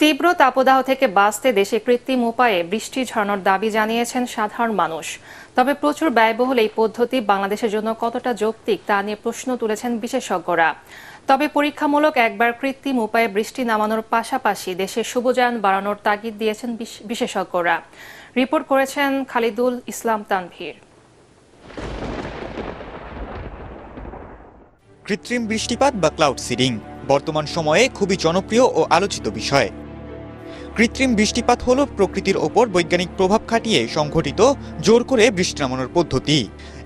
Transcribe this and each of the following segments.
তীব্র তাপদাহ থেকে বাঁচতে দেশে কৃত্রিম উপায়ে বৃষ্টি ঝরানোর দাবি জানিয়েছেন সাধারণ মানুষ। তবে প্রচুর ব্যয়বহুল এই পদ্ধতি বাংলাদেশের জন্য কতটা যৌক্তিক তা নিয়ে প্রশ্ন তুলেছেন বিশেষজ্ঞরা। তবে পরীক্ষামূলক একবার কৃত্রিম উপায়ে বৃষ্টি নামানোর পাশাপাশি দেশের শুভজায়ন বাড়ানোর তাগিদ দিয়েছেন বিশেষজ্ঞরা। রিপোর্ট করেছেন খালিদুল ইসলাম তানভীর। কৃত্রিম বৃষ্টিপাত বা ক্লাউড সিডিং বর্তমান সময়ে খুবই জনপ্রিয় ও আলোচিত বিষয়। কৃত্রিম বৃষ্টিপাত হল প্রকৃতির ওপর বৈজ্ঞানিক প্রভাব খাটিয়ে সংঘটিত জোর করে বৃষ্টি নামানোর পদ্ধতি।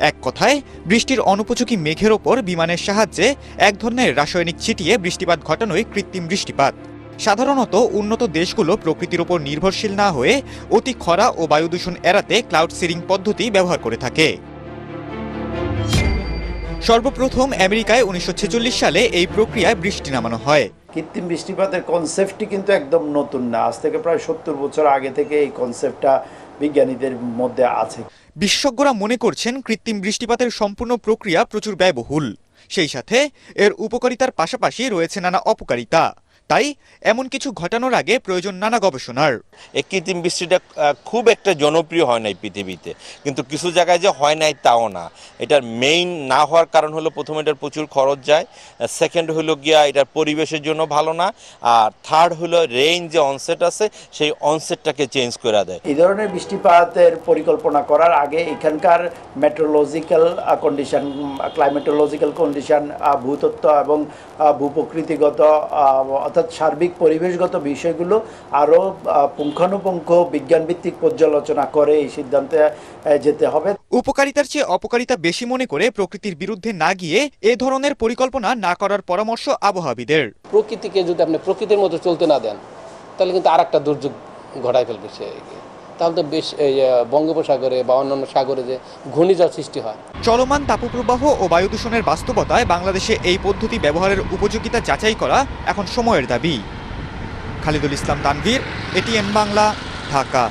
এক কথায় বৃষ্টির অনুপযোগী মেঘের ওপর বিমানের সাহায্যে এক ধরনের রাসায়নিক ছিটিয়ে বৃষ্টিপাত ঘটানোই কৃত্রিম বৃষ্টিপাত। সাধারণত উন্নত দেশগুলো প্রকৃতির ওপর নির্ভরশীল না হয়ে অতি খরা ও বায়ু দূষণ এড়াতে ক্লাউড সিডিং পদ্ধতি ব্যবহার করে থাকে। সর্বপ্রথম আমেরিকায় 1946 সালে এই প্রক্রিয়ায় বৃষ্টি নামানো হয়। কৃত্রিম বৃষ্টিপাতের কনসেপ্টটি কিন্তু একদম নতুন না, আজ থেকে প্রায় 70 বছর আগে থেকে এই কনসেপ্টটা বিজ্ঞানীদের মধ্যে আছে। বিশেষজ্ঞরা মনে করছেন কৃত্রিম বৃষ্টিপাতের সম্পূর্ণ প্রক্রিয়া প্রচুর ব্যয়বহুল, সেই সাথে এর উপকারিতার পাশাপাশি রয়েছে নানা অপকারিতা। তাই এমন কিছু ঘটানোর আগে প্রয়োজন নানা গবেষণার। এই কৃত্রিম বৃষ্টিটা খুব একটা জনপ্রিয় হয় নাই পৃথিবীতে, কিন্তু কিছু জায়গায় যে হয় নাই তাও না। এটার মেইন না হওয়ার কারণ হলো প্রথম এটার প্রচুর খরচ যায়, সেকেন্ড হলো গিয়া এটার পরিবেশের জন্য ভালো না, আর থার্ড হলো রেইন যে অনসেট আছে সেই অনসেটটাকে চেঞ্জ করে দেয়। এই ধরনের বৃষ্টিপাতের পরিকল্পনা করার আগে এখানকার মেট্রোলজিক্যাল কন্ডিশন, ক্লাইমেটোলজিক্যাল কন্ডিশন, ভূতত্ত্ব এবং ভূপ্রকৃতিগত অর্থাৎ সার্বিক পরিবেশগত বিষয়গুলো আরও পুঙ্খানুপুঙ্খ বিজ্ঞানভিত্তিক পর্যালোচনা করে এই সিদ্ধান্তে যেতে হবে। উপকারিতার চেয়ে অপকারিতা বেশি মনে করে প্রকৃতির বিরুদ্ধে না গিয়ে এ ধরনের পরিকল্পনা না করার পরামর্শ আবহাওয়াবিদের। প্রকৃতিকে যদি আপনি প্রকৃতির মতো চলতে না দেন তাহলে কিন্তু আর একটা দুর্যোগ ঘটায় ফেলবে সে। তাহলে তো বেশ বঙ্গোপসাগরে বা অন্যান্য সাগরে যে ঘূর্ণিঝড় সৃষ্টি হয়। চলমান তাপপ্রবাহ ও বায়ু দূষণের বাস্তবতায় বাংলাদেশে এই পদ্ধতি ব্যবহারের উপযোগিতা যাচাই করা এখন সময়ের দাবি। খালিদুল ইসলাম তানভীর, এটিএন বাংলা, ঢাকা।